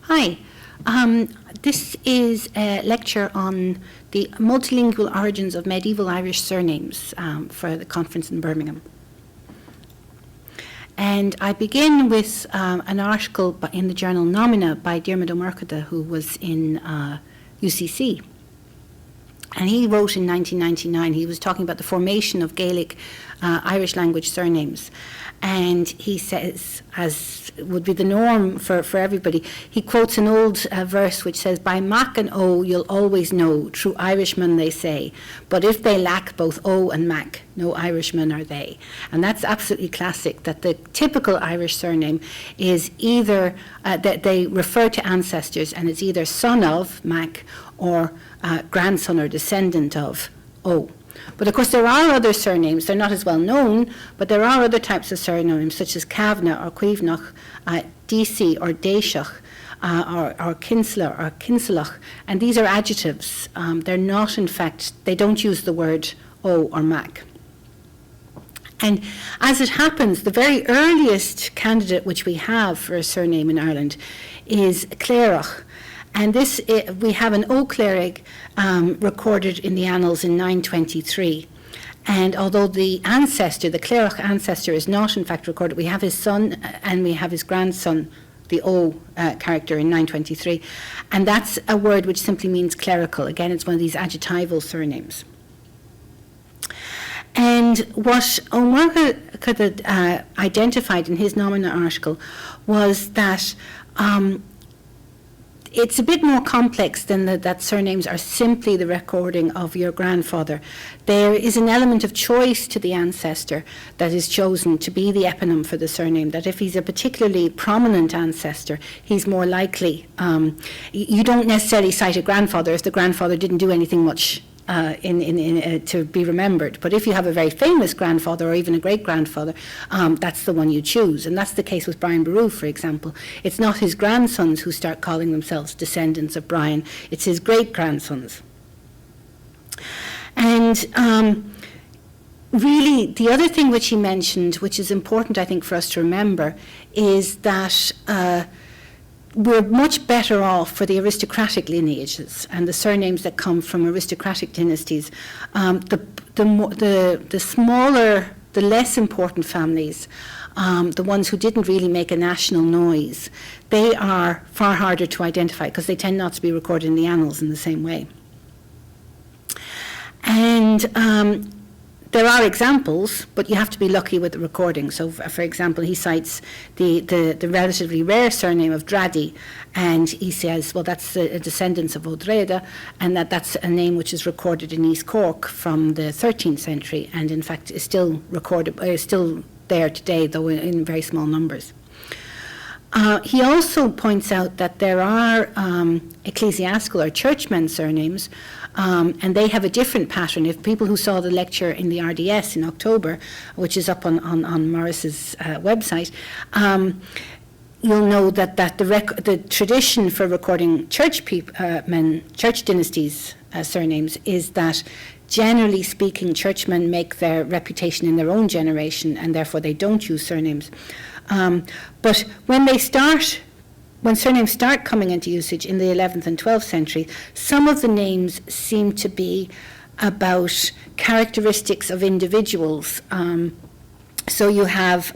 Hi. This is a lecture on the multilingual origins of medieval Irish surnames for the conference in Birmingham. And I begin with an article in the journal Nomina by Diarmuid O'Murchada, who was in UCC. And he wrote in 1999, he was talking about the formation of Gaelic Irish language surnames. And he says, as would be the norm for everybody, he quotes an old verse which says, "By Mac and O you'll always know, true Irishmen they say, but if they lack both O and Mac, no Irishman are they." And that's absolutely classic, that the typical Irish surname is either, that they refer to ancestors, and it's either son of Mac or grandson or descendant of O. But of course there are other surnames, they're not as well known, but there are other types of surnames such as Kavanagh or Cuivnach, DC or Deisach, or Kinsler or Kinselach, and these are adjectives. They're not, in fact, they don't use the word O or Mac. And as it happens, the very earliest candidate which we have for a surname in Ireland is Clairach. And this, we have an O Cleric recorded in the annals in 923. And although the ancestor, the Cleric ancestor, is not in fact recorded, we have his son and we have his grandson, the O character in 923. And that's a word which simply means clerical. Again, it's one of these adjectival surnames. And what O'Murchada identified in his Nomina article was that it's a bit more complex than that surnames are simply the recording of your grandfather. There is an element of choice to the ancestor that is chosen to be the eponym for the surname, that if he's a particularly prominent ancestor, he's more likely. You don't necessarily cite a grandfather if the grandfather didn't do anything much to be remembered. But if you have a very famous grandfather or even a great-grandfather, that's the one you choose. And that's the case with Brian Boru, for example. It's not his grandsons who start calling themselves descendants of Brian, it's his great-grandsons. And really, the other thing which he mentioned, which is important, I think, for us to remember, is that we're much better off for the aristocratic lineages and the surnames that come from aristocratic dynasties. The smaller, the less important families, the ones who didn't really make a national noise, they are far harder to identify because they tend not to be recorded in the annals in the same way. And there are examples, but you have to be lucky with the recording. So, for example, he cites the relatively rare surname of Draddy, and he says, well, that's a descendants of O'Dreda, and that's a name which is recorded in East Cork from the 13th century, and in fact is still recorded, still there today, though in very small numbers. He also points out that there are ecclesiastical or churchmen surnames, and they have a different pattern. If people who saw the lecture in the RDS in October, which is up on Morris's website, you'll know that the tradition for recording church dynasties surnames is that, generally speaking, churchmen make their reputation in their own generation, and therefore they don't use surnames. But when surnames start coming into usage in the 11th and 12th century, some of the names seem to be about characteristics of individuals. So you have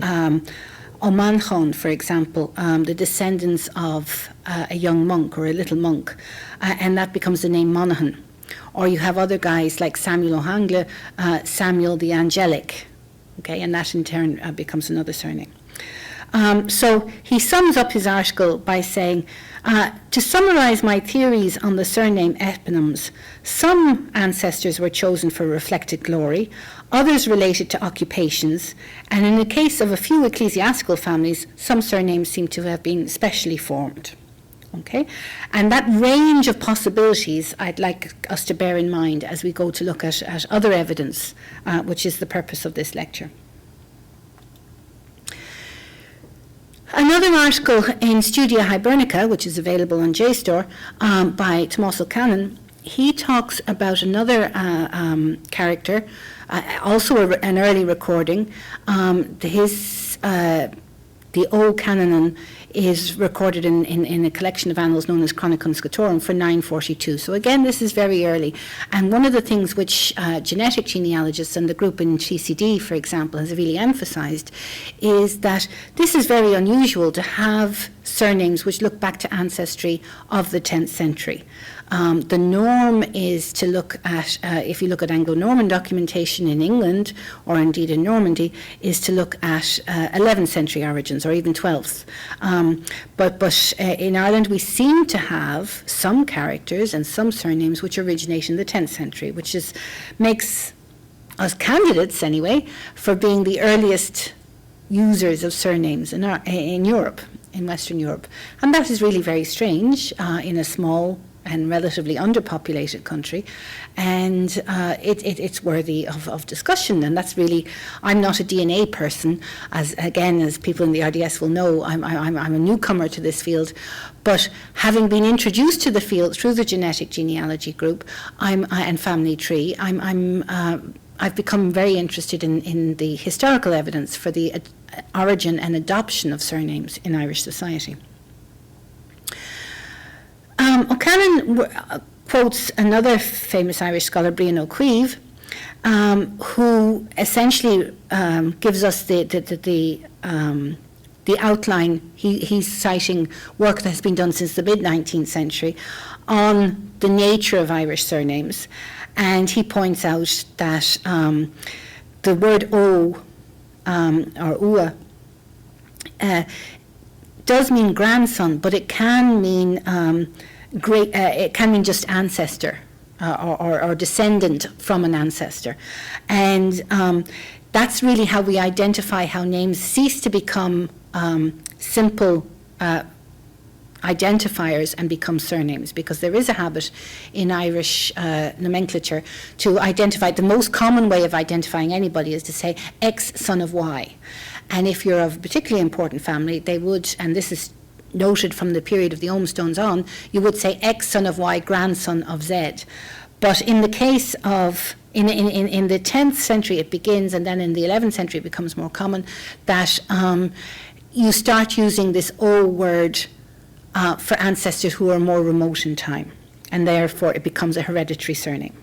O'Manchon, for example, the descendants of a young monk or a little monk, and that becomes the name Monaghan. Or you have other guys like Samuel O'Hangle, Samuel the Angelic, okay, and that in turn becomes another surname. So he sums up his article by saying, to summarize my theories on the surname eponyms, some ancestors were chosen for reflected glory, others related to occupations, and in the case of a few ecclesiastical families, some surnames seem to have been specially formed. Okay, and that range of possibilities I'd like us to bear in mind as we go to look at other evidence, which is the purpose of this lecture. Another article in Studia Hibernica, which is available on JSTOR, by Tomás O'Cannon, he talks about another character, also an early recording. The O Cananan is recorded in a collection of annals known as Chronicon Scotorum for 942. So again, this is very early. And one of the things which genetic genealogists and the group in GCD, for example, has really emphasised is that this is very unusual to have surnames which look back to ancestry of the 10th century. The norm is to look at, if you look at Anglo-Norman documentation in England, or indeed in Normandy, is to look at 11th century origins, or even 12th. But in Ireland, we seem to have some characters and some surnames which originate in the 10th century, which makes us candidates, anyway, for being the earliest users of surnames in Europe, in Western Europe. And that is really very strange in a small and relatively underpopulated country, and it's worthy of discussion. And that's really, I'm not a DNA person, as people in the RDS will know, I'm a newcomer to this field, but having been introduced to the field through the genetic genealogy group and family tree, I've become very interested in the historical evidence for the origin and adoption of surnames in Irish society. O'Cannon quotes another famous Irish scholar, Brian O'Keefe, who essentially gives us the outline. He's citing work that has been done since the mid-19th century on the nature of Irish surnames, and he points out that the word O or Ua does mean grandson, but it can mean it can mean just ancestor or descendant from an ancestor, and that's really how we identify how names cease to become simple identifiers and become surnames, because there is a habit in Irish nomenclature to identify. The most common way of identifying anybody is to say X son of Y, and if you're of a particularly important family, they would, and this is noted from the period of the Olmstones on, you would say X son of Y, grandson of Z. But in the case of, in the 10th century it begins, and then in the 11th century it becomes more common, that you start using this O word for ancestors who are more remote in time, and therefore it becomes a hereditary surname.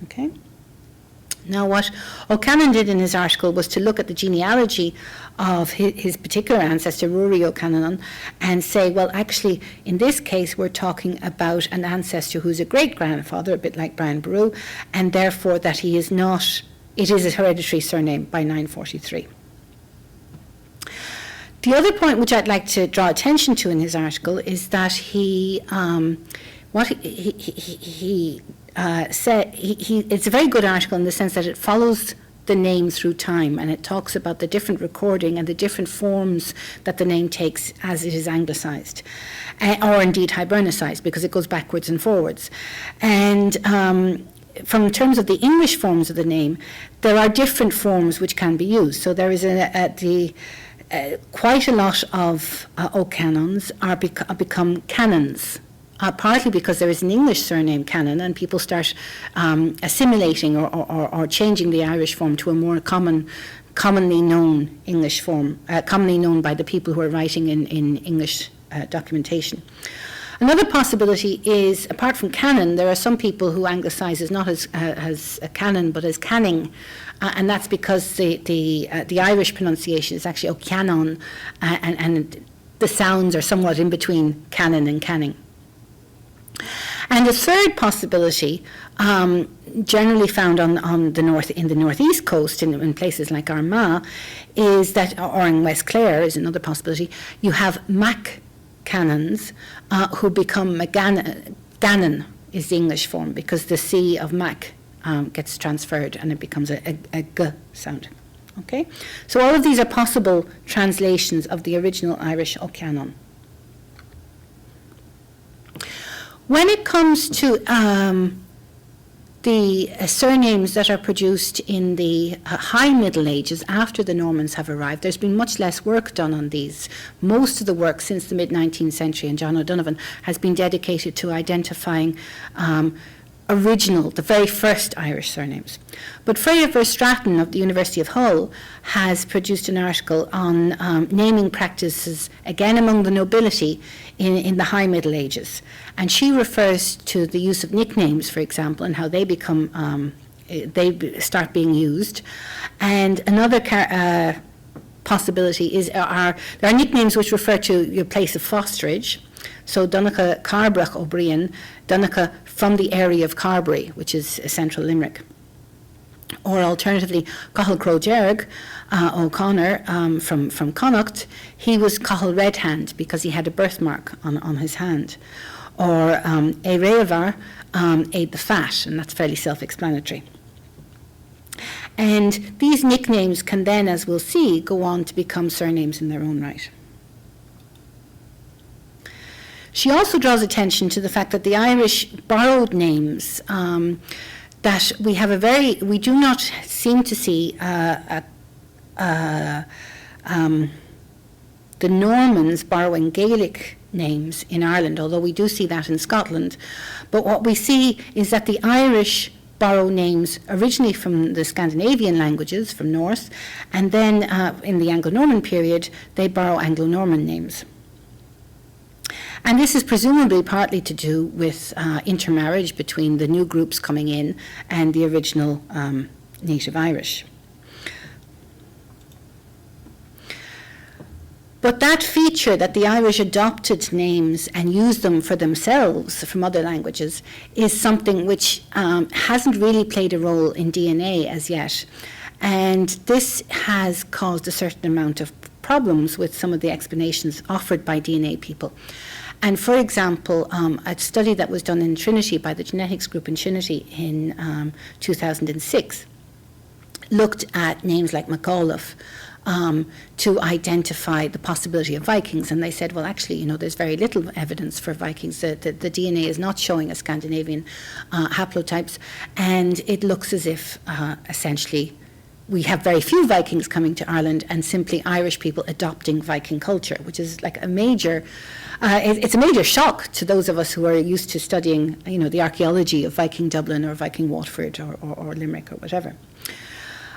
Okay? Now, what O'Cannon did in his article was to look at the genealogy of his particular ancestor, Rory O'Cannon, and say, well, actually, in this case, we're talking about an ancestor who's a great-grandfather, a bit like Brian Boru, and therefore that he is not, it is a hereditary surname by 943. The other point which I'd like to draw attention to in his article is that it's a very good article in the sense that it follows the name through time, and it talks about the different recording and the different forms that the name takes as it is anglicised, or indeed hibernicized, because it goes backwards and forwards. And from terms of the English forms of the name, there are different forms which can be used. So there is quite a lot of O'Cannons become Cannons. Partly because there is an English surname Cannon, and people start assimilating or changing the Irish form to a more commonly known English form, commonly known by the people who are writing in English documentation. Another possibility is, apart from Cannon, there are some people who anglicise as not as a Cannon but as Canning, and that's because the Irish pronunciation is actually O'Cannon, and the sounds are somewhat in between Cannon and Canning. And the third possibility, generally found in the northeast coast, in places like Armagh, is that, or in West Clare is another possibility, you have Mac Cannons who become Gannon is the English form, because the C of Mac gets transferred and it becomes a G sound. Okay, so all of these are possible translations of the original Irish O'Cannon. When it comes to the surnames that are produced in the High Middle Ages after the Normans have arrived, there's been much less work done on these. Most of the work since the mid-19th century, and John O'Donovan, has been dedicated to identifying original, the very first Irish surnames. But Freya Verstraeten of the University of Hull has produced an article on naming practices, again among the nobility, in the High Middle Ages. And she refers to the use of nicknames, for example, and how they become, they start being used. And another possibility is there are nicknames which refer to your place of fosterage. So Donecha Carbrach OBrien, Donecha from the area of Carbury, which is central Limerick. Or alternatively, Cahal Crogerg O'Connor from Connacht, he was Cahal Red Hand because he had a birthmark on his hand. Or Erevar, Aid the Fat, and that's fairly self-explanatory. And these nicknames can then, as we'll see, go on to become surnames in their own right. She also draws attention to the fact that the Irish borrowed names, that we do not seem to see the Normans borrowing Gaelic names in Ireland, although we do see that in Scotland. But what we see is that the Irish borrow names originally from the Scandinavian languages, from Norse, and then in the Anglo-Norman period, they borrow Anglo-Norman names. And this is presumably partly to do with intermarriage between the new groups coming in and the original native Irish. But that feature that the Irish adopted names and used them for themselves from other languages is something which hasn't really played a role in DNA as yet. And this has caused a certain amount of problems with some of the explanations offered by DNA people. And for example, a study that was done in Trinity by the genetics group in Trinity in 2006 looked at names like MacAuliffe to identify the possibility of Vikings. And they said, well, actually, there's very little evidence for Vikings. The DNA is not showing a Scandinavian haplotypes. And it looks as if, essentially, we have very few Vikings coming to Ireland and simply Irish people adopting Viking culture, which is like a major, it's a major shock to those of us who are used to studying, the archaeology of Viking Dublin or Viking Waterford or Limerick or whatever.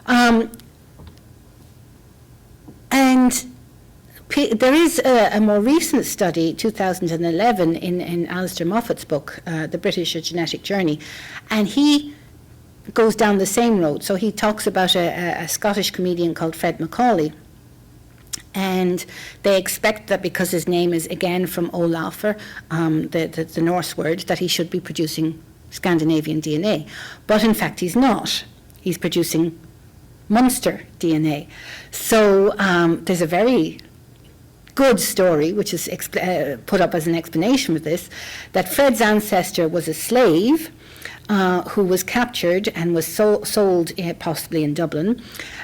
And there is a more recent study, 2011, in Alistair Moffat's book, The British Genetic Journey, and he goes down the same road. So he talks about a Scottish comedian called Fred Macaulay, and they expect that because his name is again from Olafr, the Norse word, that he should be producing Scandinavian DNA. But in fact he's not. He's producing Munster DNA. So there's a very good story, which is put up as an explanation of this, that Fred's ancestor was a slave who was captured and was sold possibly in Dublin,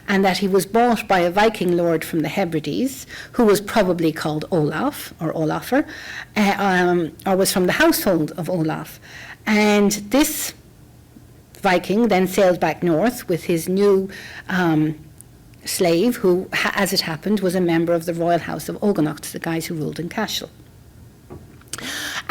and that he was bought by a Viking lord from the Hebrides, who was probably called Olaf or Olafr, or was from the household of Olaf. And this Viking then sailed back north with his new slave, who, as it happened, was a member of the royal house of Oganacht, the guys who ruled in Cashel.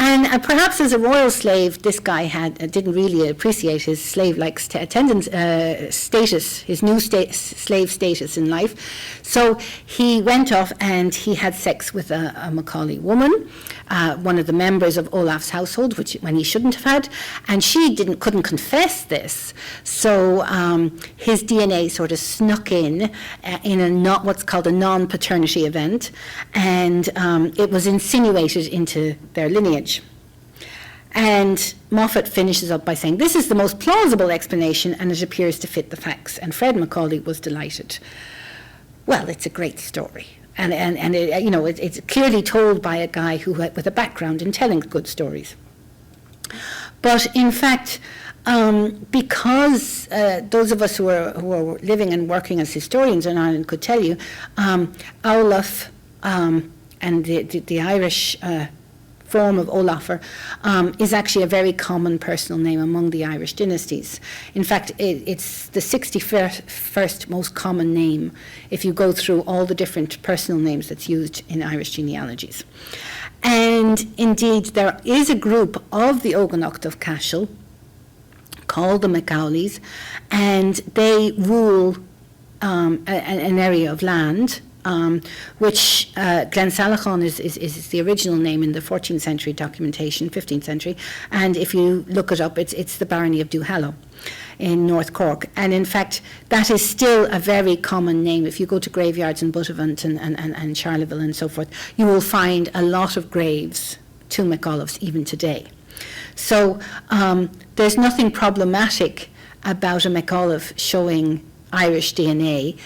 And perhaps as a royal slave, this guy didn't really appreciate his slave-like status, his new slave status in life. So he went off and he had sex with a Macaulay woman, one of the members of Olaf's household, when he shouldn't have had, and she couldn't confess this. So his DNA sort of snuck in what's called a non-paternity event, and it was insinuated into their lineage. And Moffat finishes up by saying, this is the most plausible explanation and it appears to fit the facts. And Fred Macaulay was delighted. Well, it's a great story. And it's clearly told by a guy with a background in telling good stories. But in fact, because those of us who are living and working as historians in Ireland could tell you, Olaf and the Irish form of Olafr is actually a very common personal name among the Irish dynasties. In fact, it's the 61st most common name if you go through all the different personal names that's used in Irish genealogies. And indeed, there is a group of the Oganacht of Cashel called the MacAuleys, and they rule an area of land, which Glensalachon is the original name in the 14th century documentation, 15th century, and if you look it up, it's the barony of Duhallow in North Cork. And in fact, that is still a very common name. If you go to graveyards in Buttevant and Charleville and so forth, you will find a lot of graves to MacAuliffes even today. So there's nothing problematic about a MacAuliffe showing Irish DNA.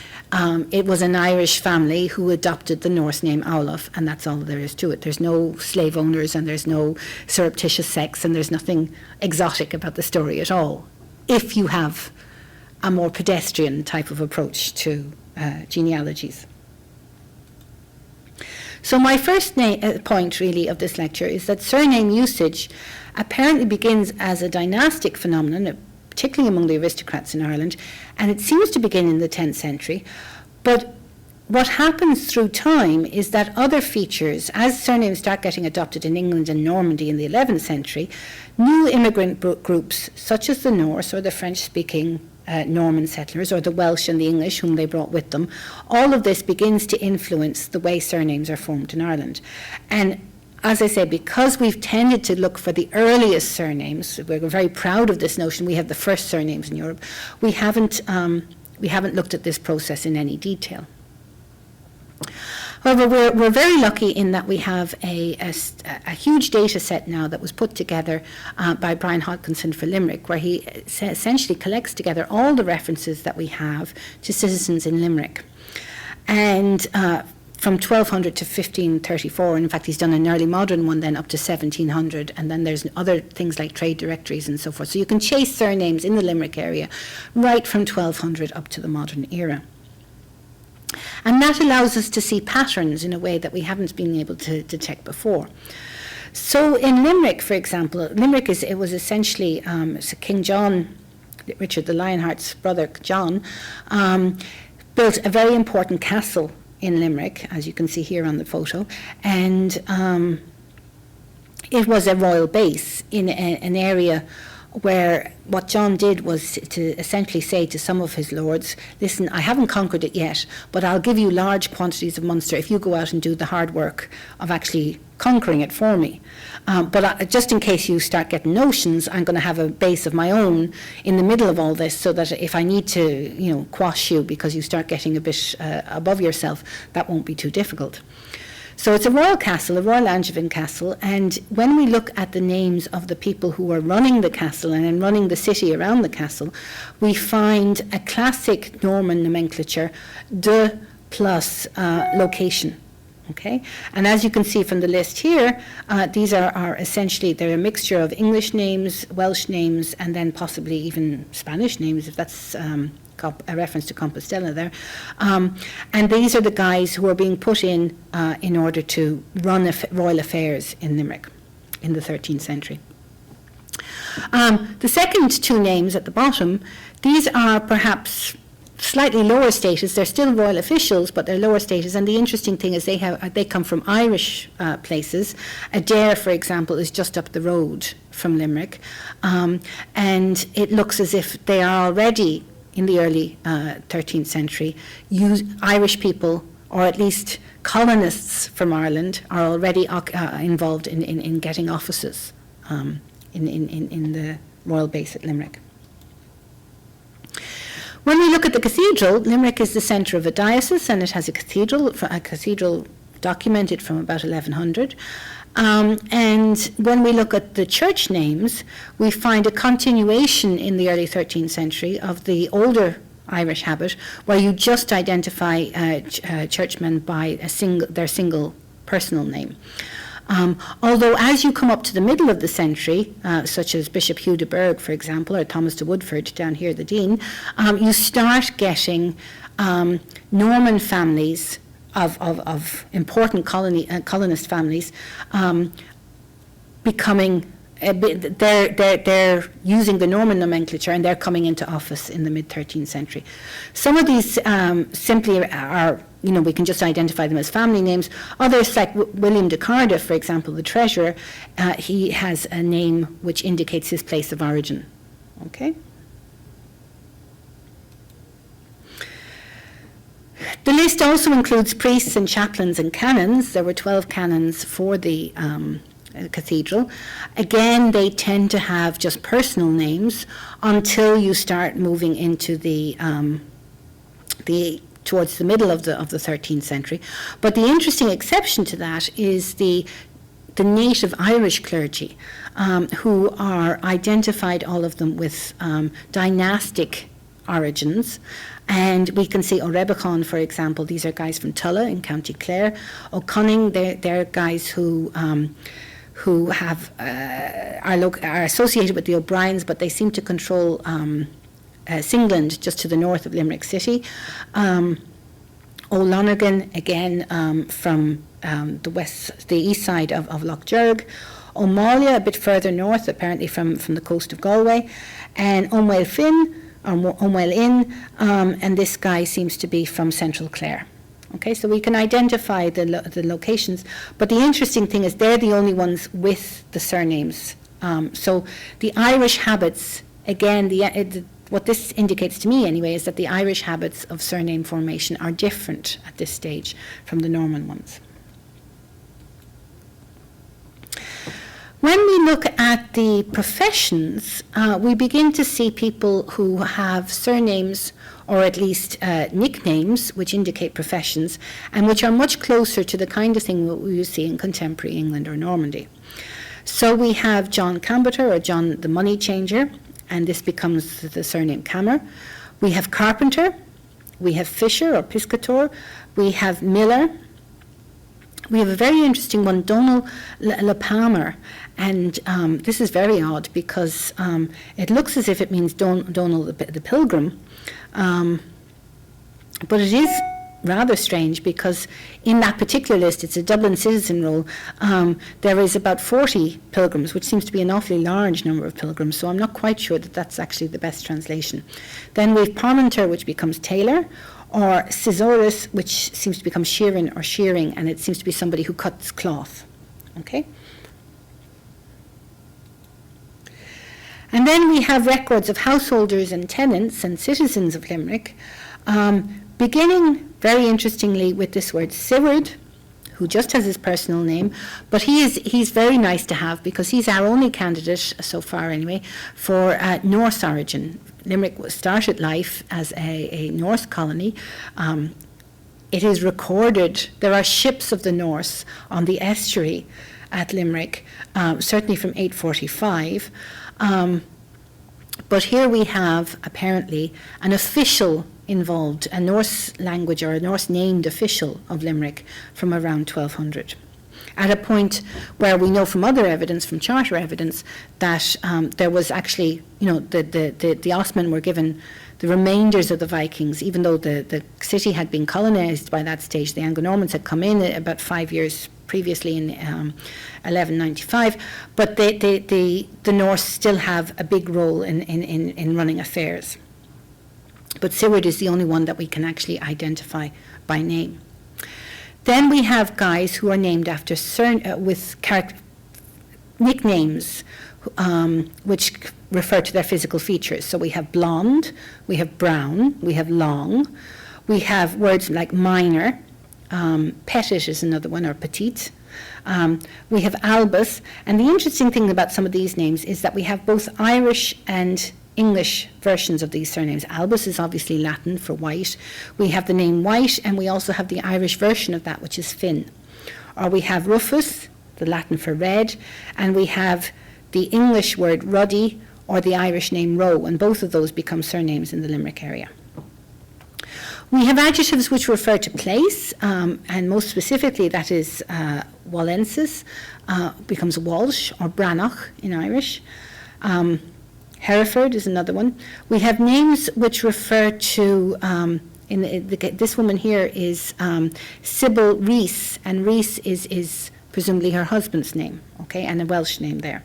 It was an Irish family who adopted the Norse name Aulaf, and that's all there is to it. There's no slave owners, and there's no surreptitious sex, and there's nothing exotic about the story at all, if you have a more pedestrian type of approach to genealogies. So my first point, really, of this lecture is that surname usage apparently begins as a dynastic phenomenon, particularly among the aristocrats in Ireland, and it seems to begin in the 10th century. But what happens through time is that other features, as surnames start getting adopted in England and Normandy in the 11th century, new immigrant groups, such as the Norse or the French-speaking Norman settlers, or the Welsh and the English whom they brought with them, all of this begins to influence the way surnames are formed in Ireland. And as I say, because we've tended to look for the earliest surnames, we're very proud of this notion, we have the first surnames in Europe, we haven't looked at this process in any detail. However, we're very lucky in that we have a huge data set now that was put together by Brian Hodkinson for Limerick, where he essentially collects together all the references that we have to citizens in Limerick. And from 1200 to 1534, and in fact he's done an early modern one then up to 1700, and then there's other things like trade directories and so forth. So you can chase surnames in the Limerick area right from 1200 up to the modern era. And that allows us to see patterns in a way that we haven't been able to detect before. So in Limerick, for example, Limerick was essentially so King John, Richard the Lionheart's brother John, built a very important castle in Limerick, as you can see here on the photo, and it was a royal base in an area where what John did was to essentially say to some of his lords, listen, I haven't conquered it yet, but I'll give you large quantities of Munster if you go out and do the hard work of actually conquering it for me. But just in case you start getting notions, I'm going to have a base of my own in the middle of all this, so that if I need to, quash you because you start getting a bit above yourself, that won't be too difficult. So it's a royal castle, a royal Angevin castle, and when we look at the names of the people who were running the castle and running the city around the castle, we find a classic Norman nomenclature, de plus location. Okay, and as you can see from the list here, these are essentially, they're a mixture of English names, Welsh names, and then possibly even Spanish names, if that's a reference to Compostela there. And these are the guys who are being put in order to run royal affairs in Limerick in the 13th century. The second two names at the bottom, these are perhaps slightly lower status. They're still royal officials, but they're lower status. And the interesting thing is they come from Irish places. Adair, for example, is just up the road from Limerick. And it looks as if they are already, in the early 13th century, Irish people, or at least colonists from Ireland, are already involved in getting offices in the royal base at Limerick. When we look at the cathedral, Limerick is the centre of a diocese, and it has a cathedral documented from about 1100. And when we look at the church names, we find a continuation in the early 13th century of the older Irish habit, where you just identify churchmen by their single personal name. Although as you come up to the middle of the century, such as Bishop Hugh de Burgh, for example, or Thomas de Woodford down here, the Dean, you start getting Norman families of important colonist families becoming, they're using the Norman nomenclature, and they're coming into office in the mid-13th century. Some of these simply are, we can just identify them as family names. Others, like William de Cardiff, for example, the treasurer, he has a name which indicates his place of origin. Okay. The list also includes priests and chaplains and canons. There were 12 canons for the cathedral. Again, they tend to have just personal names until you start moving into the towards the middle of the 13th century. But the interesting exception to that is the native Irish clergy, who are identified, all of them, with dynastic origins. And we can see O'Rebecon, for example. These are guys from Tulla in County Clare. O'Conning, they're guys who have are associated with the O'Briens, but they seem to control Singland, just to the north of Limerick City. O'Lonergan, again from the east side of Lough Derg. O'Malia, a bit further north, apparently from the coast of Galway. And O'Mail Finn, or O'Mail Inn, and this guy seems to be from Central Clare. Okay, so we can identify the locations, but the interesting thing is they're the only ones with the surnames. So the Irish habits, again, what this indicates to me anyway is that the Irish habits of surname formation are different at this stage from the Norman ones. When we look at the professions, we begin to see people who have surnames, or at least nicknames, which indicate professions, and which are much closer to the kind of thing that we see in contemporary England or Normandy. So we have John Camberter, or John the Money Changer, and this becomes the surname Cammer. We have Carpenter, we have Fisher or Piscator, we have Miller. We have a very interesting one, Donal Le Palmer, and this is very odd because it looks as if it means Donal the Pilgrim, but it is rather strange because in that particular list, it's a Dublin citizen roll, there is about 40 pilgrims, which seems to be an awfully large number of pilgrims, so I'm not quite sure that that's actually the best translation. Then we have Parmenter, which becomes Tailor, or Caesaurus, which seems to become Sheeran or Shearing, and it seems to be somebody who cuts cloth. Okay? And then we have records of householders and tenants and citizens of Limerick, beginning very interestingly with this word Siward, who just has his personal name, but he's very nice to have because he's our only candidate, so far anyway, for Norse origin. Limerick started life as a Norse colony. It is recorded, there are ships of the Norse on the estuary at Limerick, certainly from 845. But here we have apparently an official involved, a Norse language or a Norse named official of Limerick from around 1200. At a point where we know from other evidence, from charter evidence, that there was actually, the Osman were given the remainders of the Vikings, even though the city had been colonized by that stage. The Anglo-Normans had come in about 5 years previously in 1195, but the Norse still have a big role in running affairs. But Siward is the only one that we can actually identify by name. Then we have guys who are named after nicknames which refer to their physical features. So we have blonde, we have brown, we have long, we have words like minor, petit is another one, or petite. We have albus, and the interesting thing about some of these names is that we have both Irish and English versions of these surnames. Albus is obviously Latin for white. We have the name White, and we also have the Irish version of that, which is Finn. Or we have Rufus, the Latin for red, and we have the English word ruddy, or the Irish name Roe, and both of those become surnames in the Limerick area. We have adjectives which refer to place, and most specifically that is Wallensis, becomes Walsh, or Brannoch in Irish. Hereford is another one. We have names which refer to, this woman here is Sybil Rees, and Rees is presumably her husband's name, okay, and a Welsh name there.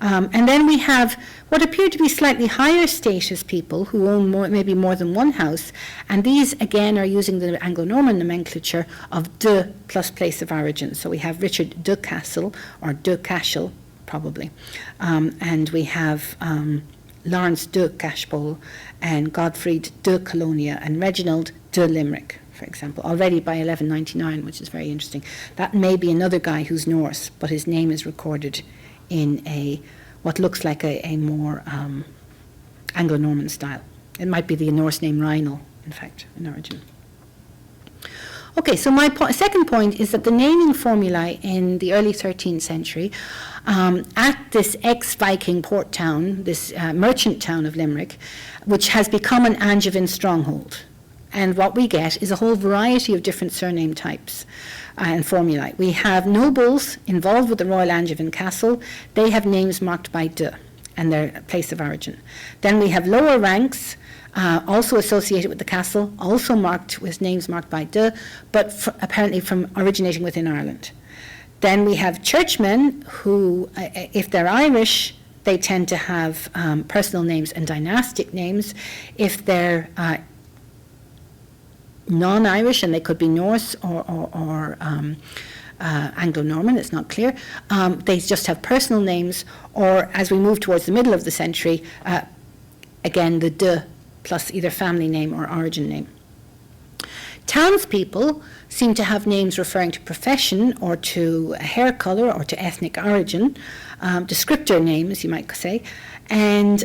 And then we have what appear to be slightly higher status people who own maybe more than one house, and these again are using the Anglo-Norman nomenclature of de plus place of origin. So we have Richard de Castle, or de Cashel, probably, and we have Lawrence de Cashpole and Godfried de Colonia and Reginald de Limerick, for example, already by 1199, which is very interesting. That may be another guy who's Norse, but his name is recorded in what looks like a more Anglo-Norman style. It might be the Norse name Rhinal, in fact, in origin. Okay, so my second point is that the naming formulae in the early 13th century at this ex-Viking port town, this merchant town of Limerick, which has become an Angevin stronghold. And what we get is a whole variety of different surname types and formulae. We have nobles involved with the Royal Angevin Castle. They have names marked by de and their place of origin. Then we have lower ranks, also associated with the castle, also marked with names marked by de, but apparently from originating within Ireland. Then we have churchmen who, if they're Irish, they tend to have personal names and dynastic names. If they're non-Irish, and they could be Norse or Anglo-Norman, it's not clear, they just have personal names, or as we move towards the middle of the century, again the de plus either family name or origin name. Townspeople seem to have names referring to profession or to hair colour or to ethnic origin, descriptor names you might say, and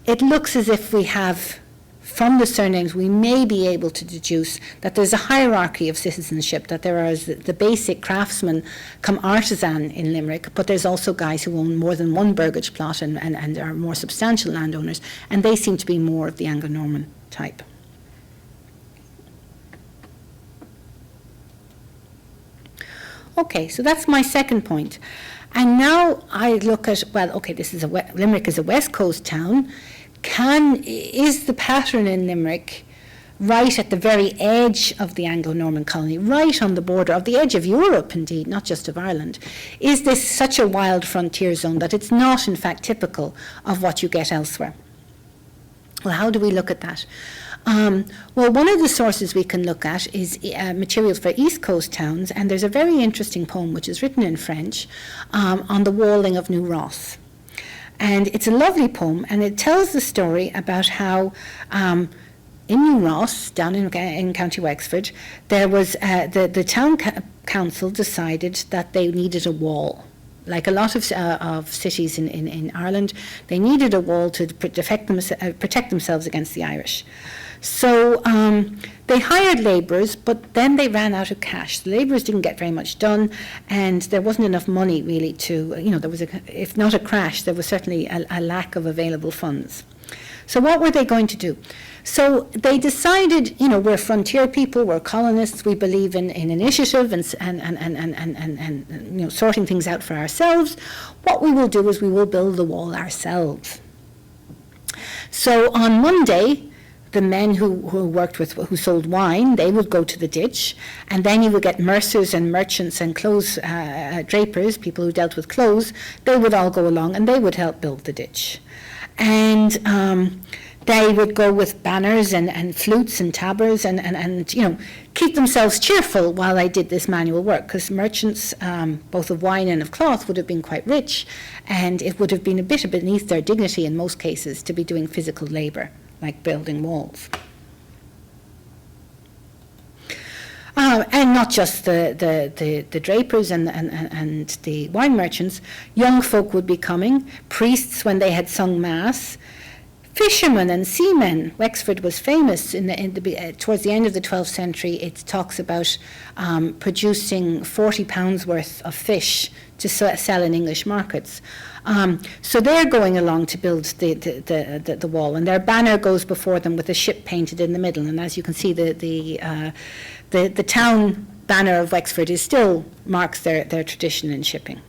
it looks as if we have, from the surnames, we may be able to deduce that there's a hierarchy of citizenship, that there are the basic craftsman come artisan in Limerick, but there's also guys who own more than one burgage plot and are more substantial landowners, and they seem to be more of the Anglo-Norman type. Okay, so that's my second point. And now I look at, well, okay, Limerick is a West Coast town. Is the pattern in Limerick right at the very edge of the Anglo-Norman colony, right on the border of the edge of Europe, indeed, not just of Ireland? Is this such a wild frontier zone that it's not, in fact, typical of what you get elsewhere? Well, how do we look at that? Well, one of the sources we can look at is materials for East Coast towns, and there's a very interesting poem which is written in French on the walling of New Ross. And it's a lovely poem, and it tells the story about how in New Ross, down in County Wexford, there was the town council decided that they needed a wall. Like a lot of cities in Ireland, they needed a wall to protect themselves against the Irish. So they hired labourers, but then they ran out of cash. The labourers didn't get very much done, and there wasn't enough money really to, there was, if not a crash, there was certainly a lack of available funds. So what were they going to do? So they decided, we're frontier people, we're colonists, we believe in initiative and sorting things out for ourselves. What we will do is we will build the wall ourselves. So on Monday, the men who sold wine, they would go to the ditch, and then you would get mercers and merchants and clothes drapers, people who dealt with clothes. They would all go along and they would help build the ditch. And they would go with banners and flutes and tabours and keep themselves cheerful while they did this manual work, because merchants, both of wine and of cloth, would have been quite rich, and it would have been a bit beneath their dignity in most cases to be doing physical labour, like building walls. And not just the drapers and the wine merchants. Young folk would be coming, priests when they had sung mass, fishermen and seamen. Wexford was famous towards the end of the 12th century. It talks about producing 40 pounds worth of fish to sell in English markets. So they're going along to build the wall, and their banner goes before them with a ship painted in the middle. And as you can see, the town banner of Wexford still marks their tradition in shipping.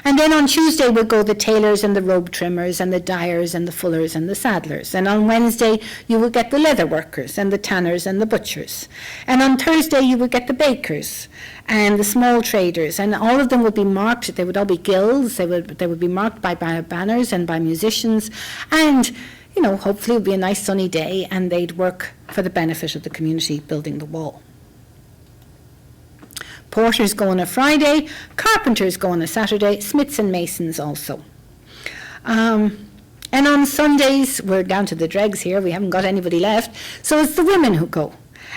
And then on Tuesday would go the tailors and the robe trimmers and the dyers and the fullers and the saddlers. And on Wednesday you would get the leather workers and the tanners and the butchers. And on Thursday you would get the bakers and the small traders, and all of them would be marked. They would all be guilds. They would be marked by banners and by musicians, and hopefully it would be a nice sunny day, and they'd work for the benefit of the community building the wall. Porters go on a Friday, carpenters go on a Saturday, smiths and masons also. And on Sundays, we're down to the dregs here, we haven't got anybody left, so it's the women who go,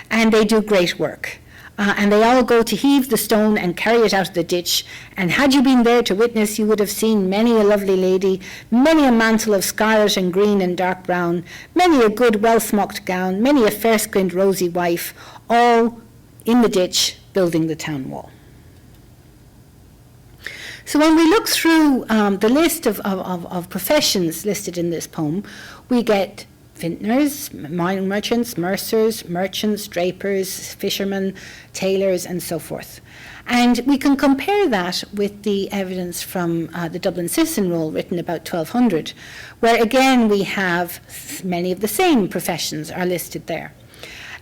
and they do great work. And they all go to heave the stone and carry it out of the ditch. And had you been there to witness, you would have seen many a lovely lady, many a mantle of scarlet and green and dark brown, many a good well-smocked gown, many a fair-skinned rosy wife, all in the ditch building the town wall. So when we look through the list of professions listed in this poem, we get vintners, wine merchants, mercers, merchants, drapers, fishermen, tailors, and so forth. And we can compare that with the evidence from the Dublin Citizen Roll written about 1200, where again we have many of the same professions are listed there.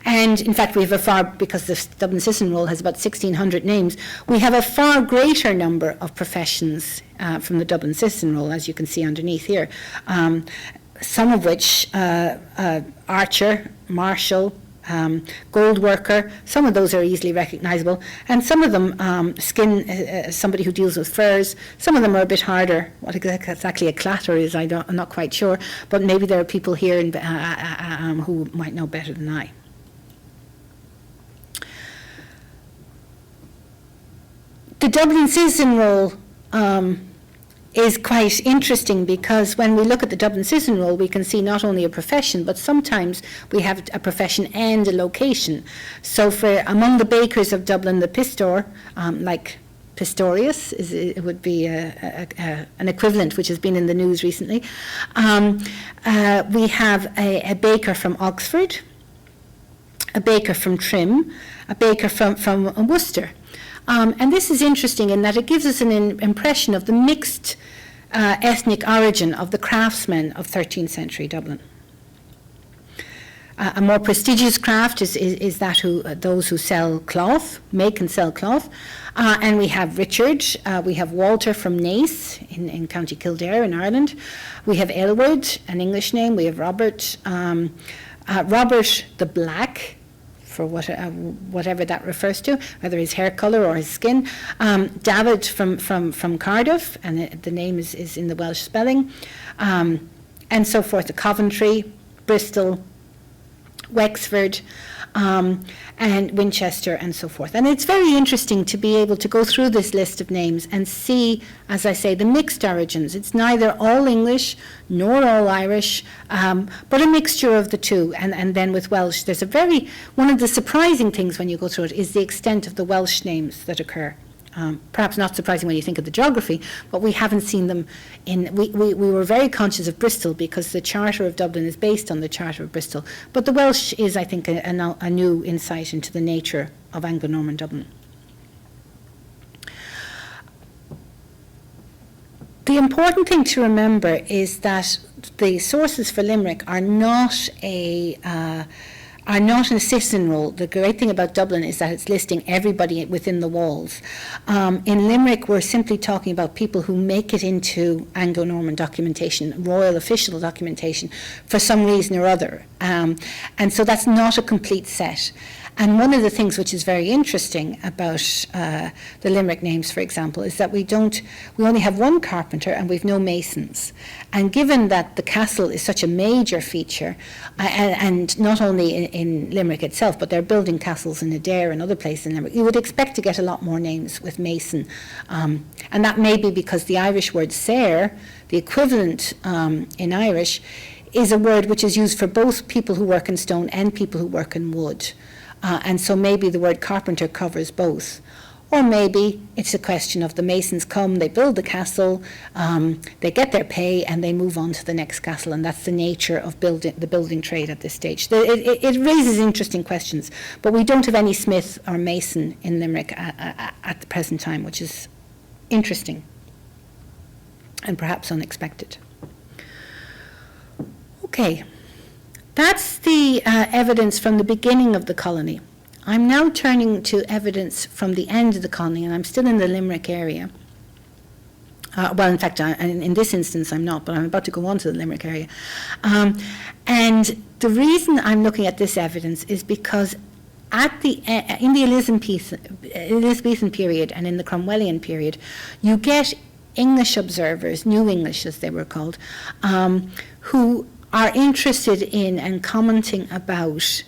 And in fact, we have because the Dublin Citizen Roll has about 1,600 names, we have a far greater number of professions from the Dublin Citizen Roll, as you can see underneath here. Some of which, archer, marshal, gold worker, some of those are easily recognizable, and some of them, somebody who deals with furs, some of them are a bit harder. What exactly a clatter is, I'm not quite sure, but maybe there are people here who might know better than I. The Dublin Citizen Roll is quite interesting because when we look at the Dublin Citizen Roll, we can see not only a profession, but sometimes we have a profession and a location. So for among the bakers of Dublin, the pistor, like Pistorius, it would be an equivalent which has been in the news recently. We have a baker from Oxford, a baker from Trim, a baker from Worcester. And this is interesting in that it gives us an impression of the mixed ethnic origin of the craftsmen of 13th century Dublin. A more prestigious craft is that those who sell cloth, make and sell cloth. And we have Richard, we have Walter from Naas in County Kildare in Ireland. We have Aylward, an English name. We have Robert, Robert the Black, for whatever that refers to, whether his hair colour or his skin. David from Cardiff, and the name is in the Welsh spelling, and so forth, to Coventry, Bristol, Wexford, and Winchester, and so forth. And it's very interesting to be able to go through this list of names and see, as I say, the mixed origins. It's neither all English nor all Irish, but a mixture of the two. And then with Welsh, there's one of the surprising things when you go through it is the extent of the Welsh names that occur. Perhaps not surprising when you think of the geography, but we haven't seen them we were very conscious of Bristol because the Charter of Dublin is based on the Charter of Bristol. But the Welsh is, I think, a new insight into the nature of Anglo-Norman Dublin. The important thing to remember is that the sources for Limerick are not a citizen roll. The great thing about Dublin is that it's listing everybody within the walls. In Limerick, we're simply talking about people who make it into Anglo-Norman documentation, royal official documentation, for some reason or other. And so that's not a complete set. And one of the things which is very interesting about the Limerick names, for example, is that we only have one carpenter and we've no masons. And given that the castle is such a major feature, and not only in Limerick itself, but they're building castles in Adair and other places in Limerick, you would expect to get a lot more names with mason. And that may be because the Irish word sair, the equivalent in Irish, is a word which is used for both people who work in stone and people who work in wood. And so maybe the word carpenter covers both. Or maybe it's a question of the masons come, they build the castle, they get their pay, and they move on to the next castle. And that's the nature of the building trade at this stage. It raises interesting questions, but we don't have any smith or mason in Limerick at the present time, which is interesting and perhaps unexpected. Okay. That's the evidence from the beginning of the colony. I'm now turning to evidence from the end of the colony, and I'm still in the Limerick area. Well, in fact, in this instance, I'm not, but I'm about to go on to the Limerick area. And the reason I'm looking at this evidence is because in the Elizabethan period and in the Cromwellian period, you get English observers, New English as they were called, who are interested in and commenting about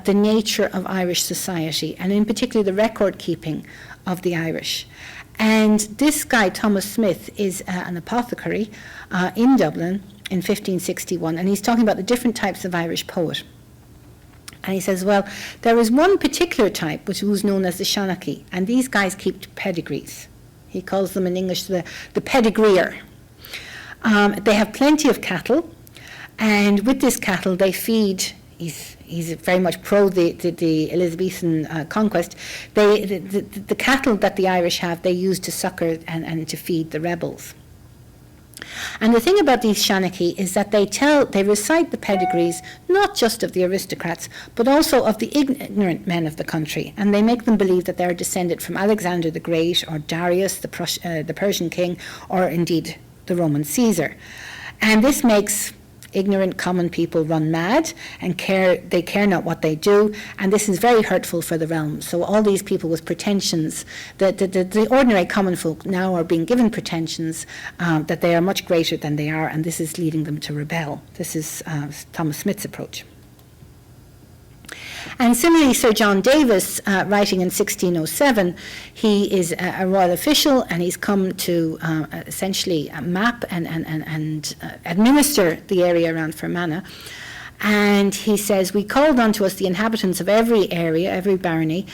the nature of Irish society, and in particular the record keeping of the Irish. And this guy, Thomas Smith, is an apothecary in Dublin in 1561, and he's talking about the different types of Irish poet. And he says, well, there is one particular type which was known as the Shanachie, and these guys keep pedigrees. He calls them in English the pedigreer. They have plenty of cattle, and with this cattle they feed. He's very much pro the Elizabethan conquest. The cattle that the Irish have, they use to succour and to feed the rebels. And the thing about these Shanachie is that they recite the pedigrees not just of the aristocrats, but also of the ignorant men of the country, and they make them believe that they're descended from Alexander the Great, or Darius, the Persian king, or indeed the Roman Caesar. And this makes ignorant common people run mad and they care not what they do, and this is very hurtful for the realm. So all these people with pretensions, the ordinary common folk now are being given pretensions that they are much greater than they are, and this is leading them to rebel. This is Thomas Smith's approach. And similarly, Sir John Davis, writing in 1607, he is a royal official, and he's come to essentially map and administer the area around Fermanagh. And he says, we called unto us the inhabitants of every area, every barony,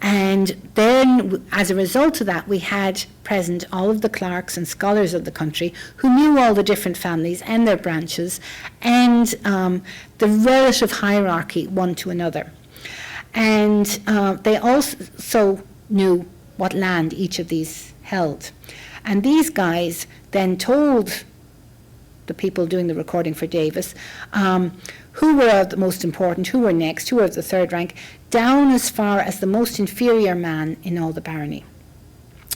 and then as a result of that, we had present all of the clerks and scholars of the country who knew all the different families and their branches, and the relative hierarchy one to another. And they also knew what land each of these held. And these guys then told the people doing the recording for Davis who were the most important, who were next, who were of the third rank, down as far as the most inferior man in all the barony.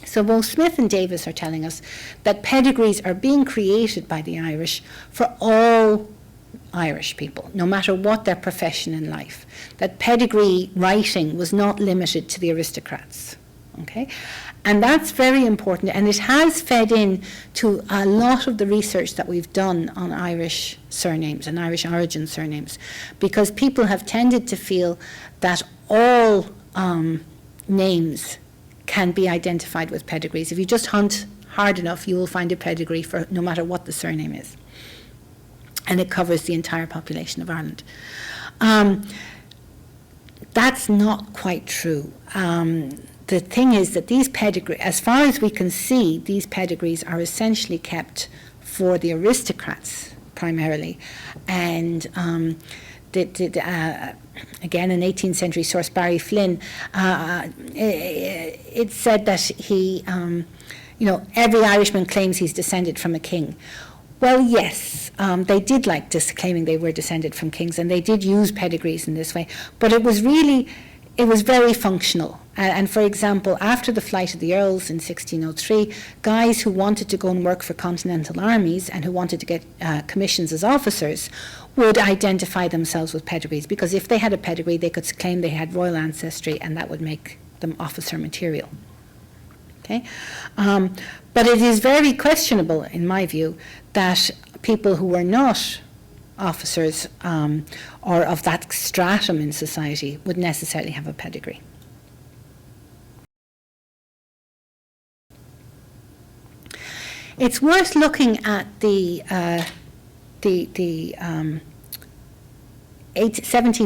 So both Smith and Davis are telling us that pedigrees are being created by the Irish for all Irish people, no matter what their profession in life. That pedigree writing was not limited to the aristocrats. Okay? And that's very important, and it has fed in to a lot of the research that we've done on Irish surnames and Irish origin surnames, because people have tended to feel that all names can be identified with pedigrees. If you just hunt hard enough, you will find a pedigree for no matter what the surname is. And it covers the entire population of Ireland. That's not quite true. The thing is that these pedigrees, as far as we can see, these pedigrees are essentially kept for the aristocrats primarily. And again, an 18th century source, Barry Flynn, it said that he, every Irishman claims he's descended from a king. Well, yes, they did like this, claiming they were descended from kings, and they did use pedigrees in this way, but it was very functional. And for example, after the flight of the Earls in 1603, guys who wanted to go and work for continental armies and who wanted to get commissions as officers would identify themselves with pedigrees, because if they had a pedigree, they could claim they had royal ancestry, and that would make them officer material. Okay? But it is very questionable, in my view, that people who were not officers or of that stratum in society would necessarily have a pedigree. It's worth looking at the 17th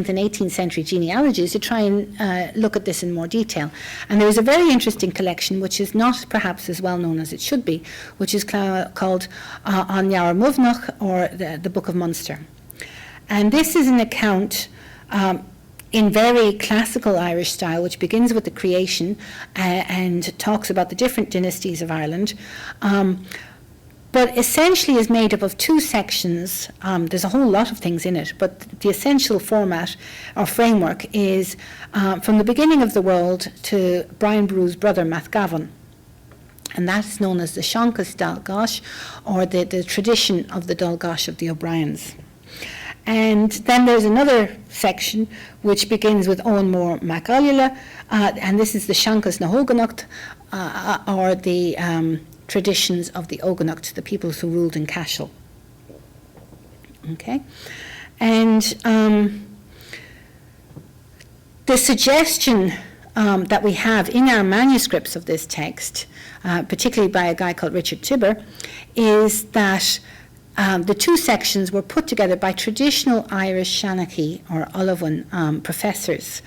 and 18th century genealogies to try and look at this in more detail. And there is a very interesting collection, which is not perhaps as well known as it should be, which is called An Leabhar Muvnach, or the Book of Munster. And this is an account in very classical Irish style, which begins with the creation and talks about the different dynasties of Ireland. But essentially is made up of two sections. There's a whole lot of things in it, but the essential format or framework is from the beginning of the world to Brian Brew's brother, Mathgavin. And that's known as the Seanchas Dalgash, or the tradition of the Dalgash of the O'Briens. And then there's another section which begins with Owen Mór Mac Ailill, and this is the Seanchas na Hóganacht, or the traditions of the Oganocht, the peoples who ruled in Cashel. Okay, and the suggestion that we have in our manuscripts of this text, particularly by a guy called Richard Tibber, is that the two sections were put together by traditional Irish Shanachie or Olavan professors,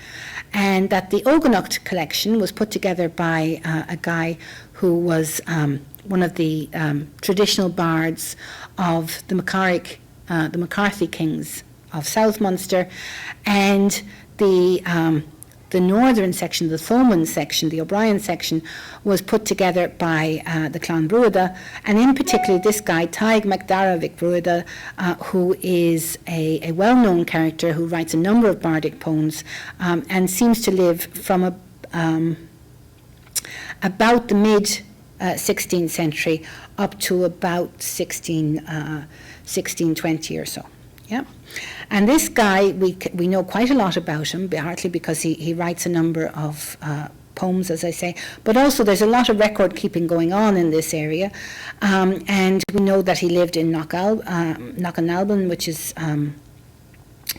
and that the Oganocht collection was put together by a guy who was one of the traditional bards of the McCarthy kings of South Munster, and the northern section, the Thomond section, the O'Brien section, was put together by the Clan Bruada, and in particular this guy, Taig MacDaravic Bruada, who is a well-known character who writes a number of bardic poems and seems to live from about the mid-16th century up to about 1620 or so. Yeah, and this guy, we know quite a lot about him, partly because he writes a number of poems, as I say, but also there's a lot of record keeping going on in this area, and we know that he lived in Knockanalban, which is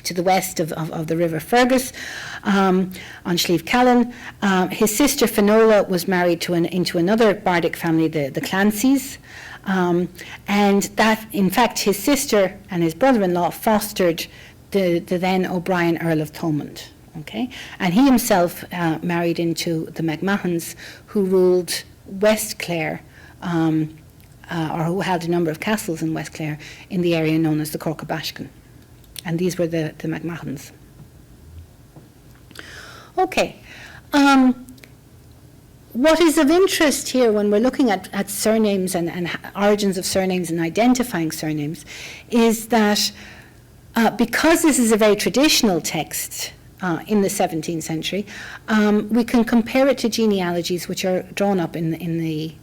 to the west of the River Fergus, on Slieve Callan. His sister Finola was married into another bardic family, the Clancys. And that, in fact, his sister and his brother-in-law fostered the then O'Brien Earl of Thomond. Okay, and he himself married into the MacMahons, who ruled West Clare, or who held a number of castles in West Clare in the area known as the Corcabashkin. And these were the MacMahons. Okay. What is of interest here when we're looking at surnames and origins of surnames and identifying surnames is that because this is a very traditional text in the 17th century, we can compare it to genealogies which are drawn up in the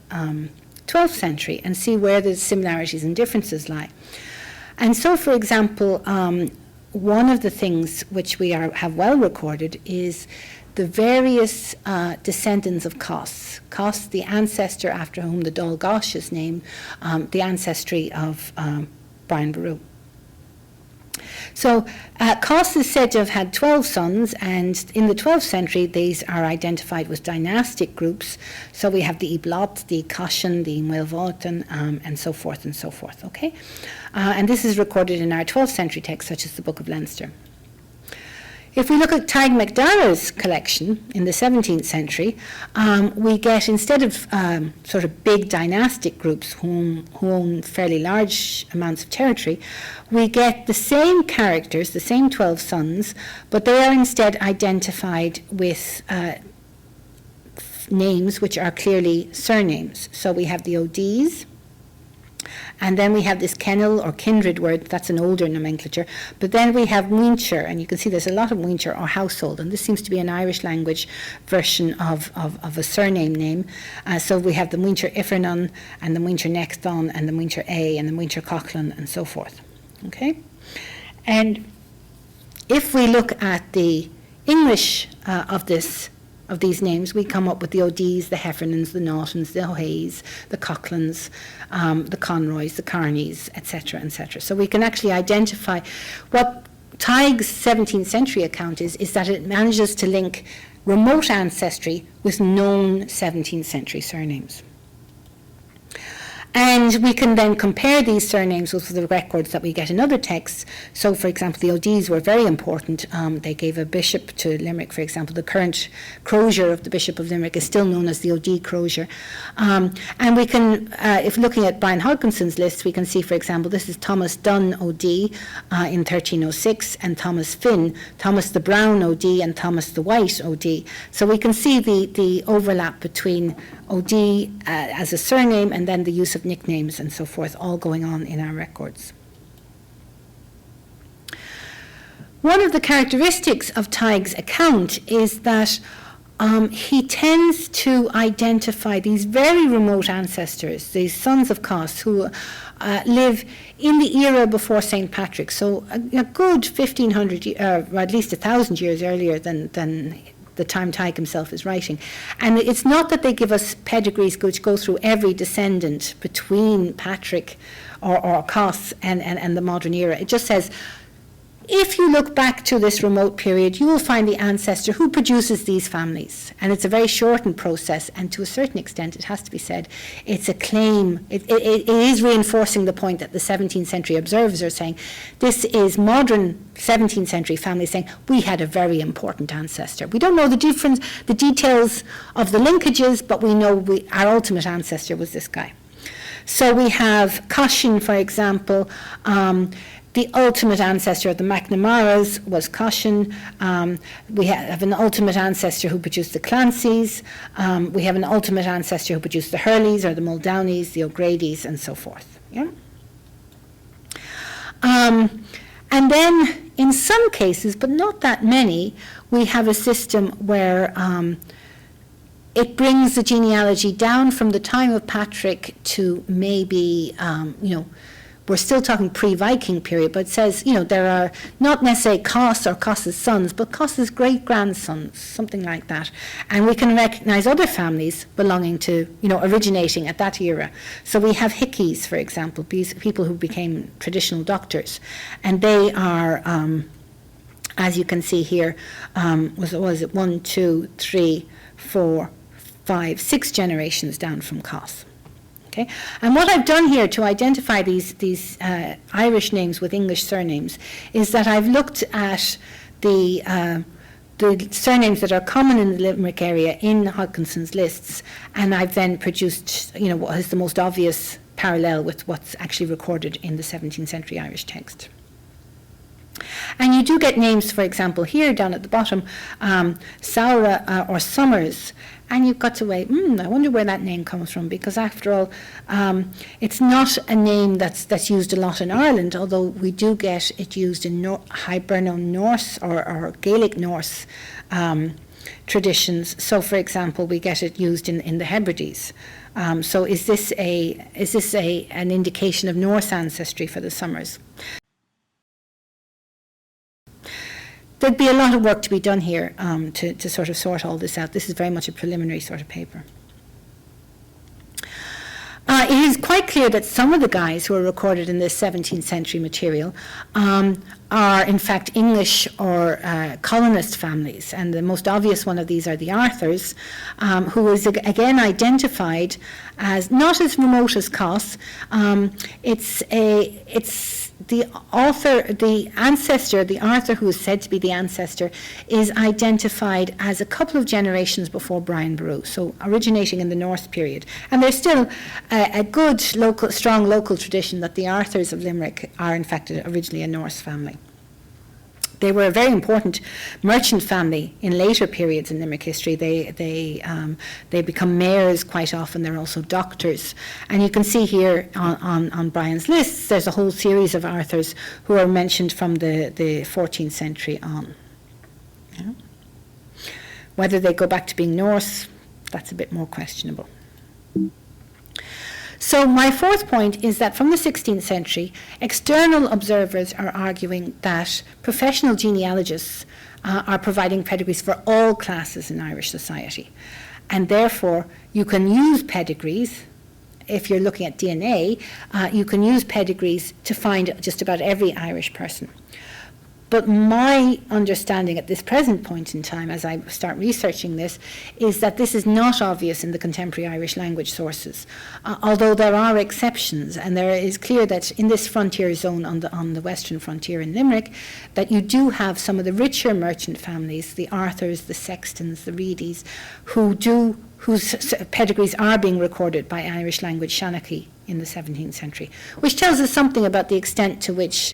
12th century and see where the similarities and differences lie. And so, for example, one of the things which we have well recorded is the various descendants of Cos. Cos, the ancestor after whom the Dál Gosh is named, the ancestry of Brian Boru. So Cos is said to have had 12 sons, and in the 12th century these are identified with dynastic groups. So we have the Iblot, the Coshan, the Muelvotan, and so forth and so forth. Okay, and this is recorded in our 12th century texts, such as the Book of Leinster. If we look at Taig MacDara's collection in the 17th century, we get, instead of sort of big dynastic groups who own fairly large amounts of territory, we get the same characters, the same 12 sons, but they are instead identified with names which are clearly surnames. So we have the O'Ds, and then we have this kennel or kindred word, that's an older nomenclature. But then we have Muincher, and you can see there's a lot of Muincher or household, and this seems to be an Irish language version of a surname name. So we have the Muincher Ifrenon, and the Muincher Nexton, and the Muincher A, and the Muincher Cochlan, and so forth. Okay? And if we look at the English of these names, we come up with the O'Ds, the Heffernans, the Naughtons, the O'Hays, the Cochlans, the Conroys, the Carneys, etc., etc. So we can actually identify what Taig's 17th century account is that it manages to link remote ancestry with known 17th century surnames. And we can then compare these surnames with the records that we get in other texts. So, for example, the O'Ds were very important. They gave a bishop to Limerick, for example. The current crozier of the Bishop of Limerick is still known as the O'D crozier. And we can, if looking at Brian Hodkinson's list, we can see, for example, this is Thomas Dunn O'D in 1306, and Thomas Finn, Thomas the Brown O'D, and Thomas the White O'D. So we can see the overlap between O'D as a surname and then the use of nicknames and so forth, all going on in our records. One of the characteristics of Taig's account is that he tends to identify these very remote ancestors, these sons of Cos, who live in the era before St. Patrick, so a good 1,500, or at least 1,000 years earlier than the time Tyke himself is writing. And it's not that they give us pedigrees which go through every descendant between Patrick or Coss and the modern era. It just says, if you look back to this remote period, you will find the ancestor who produces these families. And it's a very shortened process, and to a certain extent, it has to be said, it's a claim. It is reinforcing the point that the 17th century observers are saying. This is modern 17th century families saying, we had a very important ancestor. We don't know the details of the linkages, but we know our ultimate ancestor was this guy. So we have Coshin, for example. The ultimate ancestor of the McNamaras was Coshin. We have an ultimate ancestor who produced the Clancys. We have an ultimate ancestor who produced the Hurleys or the Muldowneys, the O'Grady's, and so forth. Yeah? And then in some cases, but not that many, we have a system where it brings the genealogy down from the time of Patrick to maybe, we're still talking pre-Viking period, but it says, there are not necessarily Cos or Cos's sons, but Cos's great-grandsons, something like that. And we can recognize other families belonging to, originating at that era. So we have Hickeys, for example, these people who became traditional doctors. And they are, as you can see here, was it 1, 2, 3, 4, 5, 6 generations down from Cos. Okay. And what I've done here to identify these Irish names with English surnames is that I've looked at the surnames that are common in the Limerick area in Hodkinson's lists, and I've then produced, what is the most obvious parallel with what's actually recorded in the 17th century Irish text. And you do get names, for example, here down at the bottom, Saura or Summers. And you've got to wait, I wonder where that name comes from, because after all, it's not a name that's used a lot in Ireland, although we do get it used in Hiberno-Norse or Gaelic Norse traditions. So, for example, we get it used in the Hebrides. So is this an indication of Norse ancestry for the Summers? There'd be a lot of work to be done here to sort of sort all this out. This is very much a preliminary sort of paper. It is quite clear that some of the guys who are recorded in this 17th century material are in fact English or colonist families, and the most obvious one of these are the Arthurs, who is again identified as not as remote as Cos. It's the ancestor, the Arthur who is said to be the ancestor, is identified as a couple of generations before Brian Boru, so originating in the Norse period. And there's still a good, strong local tradition that the Arthurs of Limerick are in fact originally a Norse family. They were a very important merchant family in later periods in Limerick history. They become mayors quite often. They're also doctors. And you can see here on Brian's lists, there's a whole series of Arthurs who are mentioned from the 14th century on. Yeah. Whether they go back to being Norse, that's a bit more questionable. So my fourth point is that from the 16th century, external observers are arguing that professional genealogists are providing pedigrees for all classes in Irish society. And therefore, you can use pedigrees, if you're looking at DNA, you can use pedigrees to find just about every Irish person. But my understanding at this present point in time, as I start researching this, is that this is not obvious in the contemporary Irish language sources, although there are exceptions, and there is clear that in this frontier zone on the western frontier in Limerick, that you do have some of the richer merchant families, the Arthurs, the Sextons, the Reedys, whose pedigrees are being recorded by Irish language Shanachie in the 17th century, which tells us something about the extent to which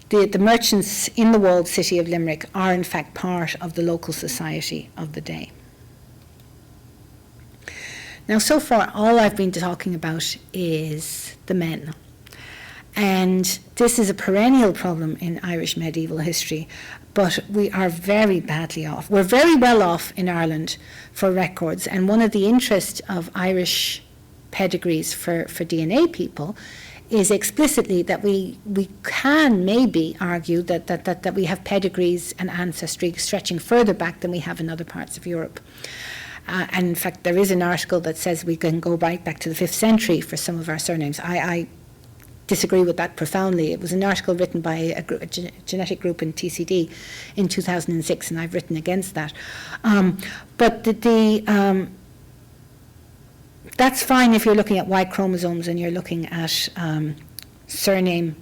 the merchants in the walled city of Limerick are in fact part of the local society of the day. Now, so far, all I've been talking about is the men. And this is a perennial problem in Irish medieval history, but we are very badly off. We're very well off in Ireland for records, and one of the interests of Irish pedigrees for DNA people is explicitly that we can maybe argue that we have pedigrees and ancestry stretching further back than we have in other parts of Europe. And in fact, there is an article that says we can go right back to the 5th century for some of our surnames. I disagree with that profoundly. It was an article written by a genetic group in TCD in 2006, and I've written against that. But that's fine if you're looking at Y chromosomes and you're looking at surname,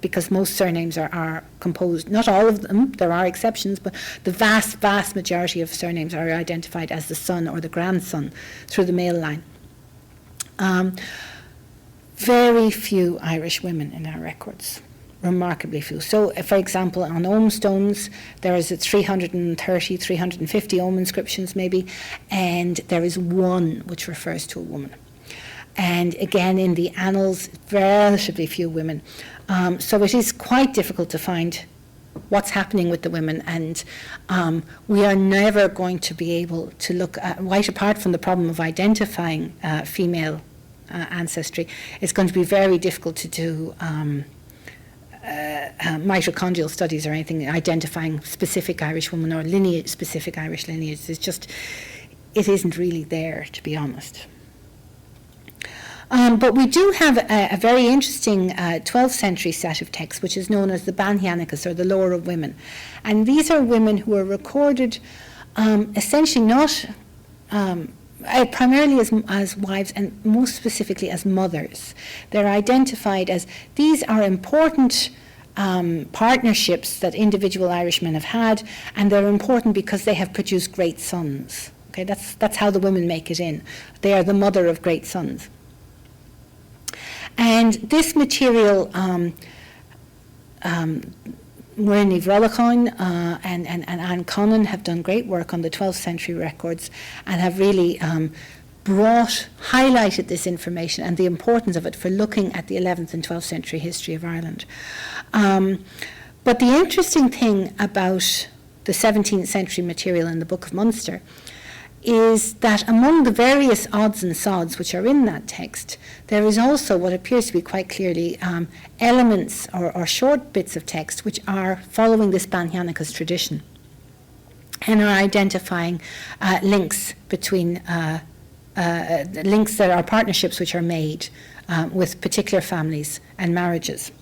because most surnames are composed, not all of them, there are exceptions, but the vast majority of surnames are identified as the son or the grandson through the male line. Very few Irish women in our records, remarkably few. So, for example, on ogham stones, there is 330, 350 ogham inscriptions maybe, and there is one which refers to a woman. And again, in the annals, relatively few women. So it is quite difficult to find what's happening with the women, and we are never going to be able to look at, right apart from the problem of identifying female ancestry, it's going to be very difficult to do mitochondrial studies or anything identifying specific Irish women or specific Irish lineages. It isn't really there, to be honest. But we do have a very interesting 12th century set of texts, which is known as the Banhianicus, or the Lore of Women. And these are women who are recorded essentially not primarily as wives, and most specifically as mothers. They're identified as, these are important partnerships that individual Irishmen have had, and they're important because they have produced great sons. Okay, that's how the women make it in. They are the mother of great sons. And this material, Muirni Vrolacháin and Anne Connan have done great work on the 12th century records and have really highlighted this information and the importance of it for looking at the 11th and 12th century history of Ireland. But the interesting thing about the 17th century material in the Book of Munster is that among the various odds and sods which are in that text, there is also what appears to be quite clearly elements or short bits of text which are following this Banhianicus tradition and are identifying links between links that are partnerships which are made with particular families and marriages.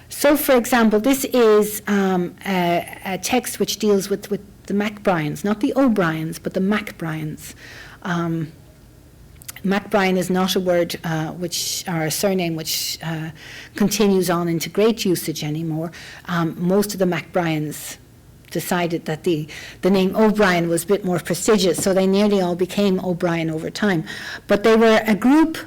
So, for example, this is a text which deals with the MacBriens, not the O'Briens, but the MacBriens. MacBrien is not a word or a surname which continues on into great usage anymore. Most of the MacBriens decided that the name O'Brien was a bit more prestigious, so they nearly all became O'Brien over time. But they were a group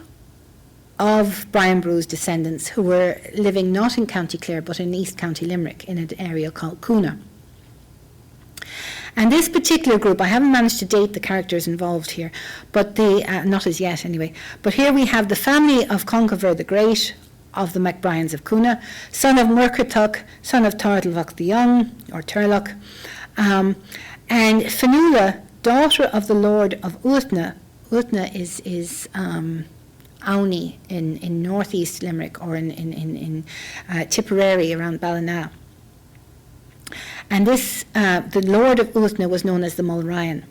of Brian Brew's descendants who were living not in County Clare but in East County Limerick in an area called Coona. And this particular group, I haven't managed to date the characters involved here, but not as yet anyway, but here we have the family of Conchover the Great, of the MacBriens of Coona, son of Murkertug, son of Turtlevach the Young, or Turlock, and Fionnuala, daughter of the Lord of Uathna. Uathna is Auni in northeast Limerick, or in Tipperary around Ballina. And this, the Lord of Uathna was known as the Mulryan.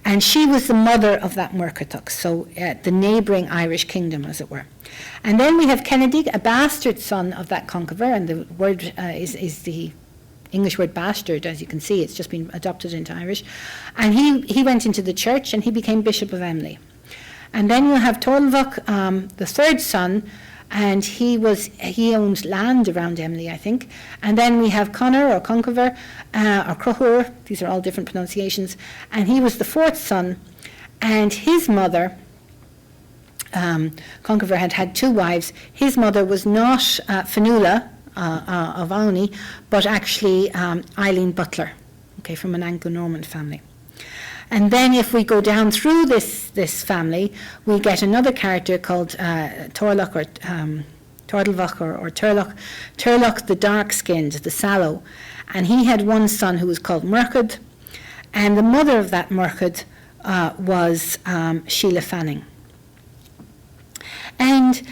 And she was the mother of that Murkertug, so the neighbouring Irish kingdom, as it were. And then we have Kenedig, a bastard son of that Conchover, and the word is the English word bastard, as you can see, it's just been adopted into Irish. And he went into the church and he became Bishop of Emly. And then we'll have Torlvach, the third son, and he owned land around Emly, I think. And then we have Connor or Conchover or Crochur, these are all different pronunciations, and he was the fourth son, and his mother, Conchover had two wives. His mother was not Fionnuala of Auni, but actually Eileen Butler, okay, from an Anglo-Norman family. And then if we go down through this family, we get another character called Torlock or Tortlevach or Turlock. Turlock the dark-skinned, the sallow. And he had one son who was called Murchad. And the mother of that Murchad was Sheila Fanning. And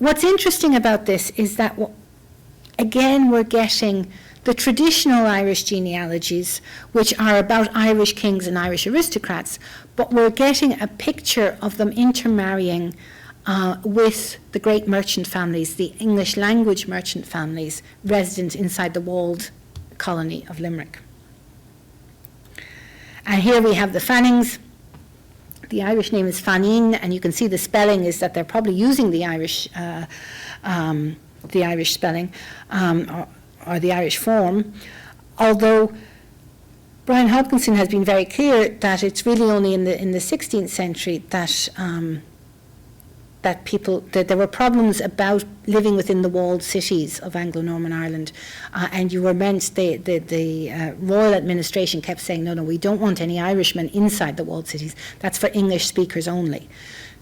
what's interesting about this is that, again, we're getting the traditional Irish genealogies, which are about Irish kings and Irish aristocrats, but we're getting a picture of them intermarrying with the great merchant families, the English language merchant families resident inside the walled colony of Limerick. And here we have the Fannings. The Irish name is Fannin, and you can see the spelling is that they're probably using the Irish spelling or the Irish form, although Brian Hopkinson has been very clear that it's really only in the 16th century that that there were problems about living within the walled cities of Anglo-Norman Ireland, and you were meant, the royal administration kept saying, no, we don't want any Irishmen inside the walled cities. That's for English speakers only.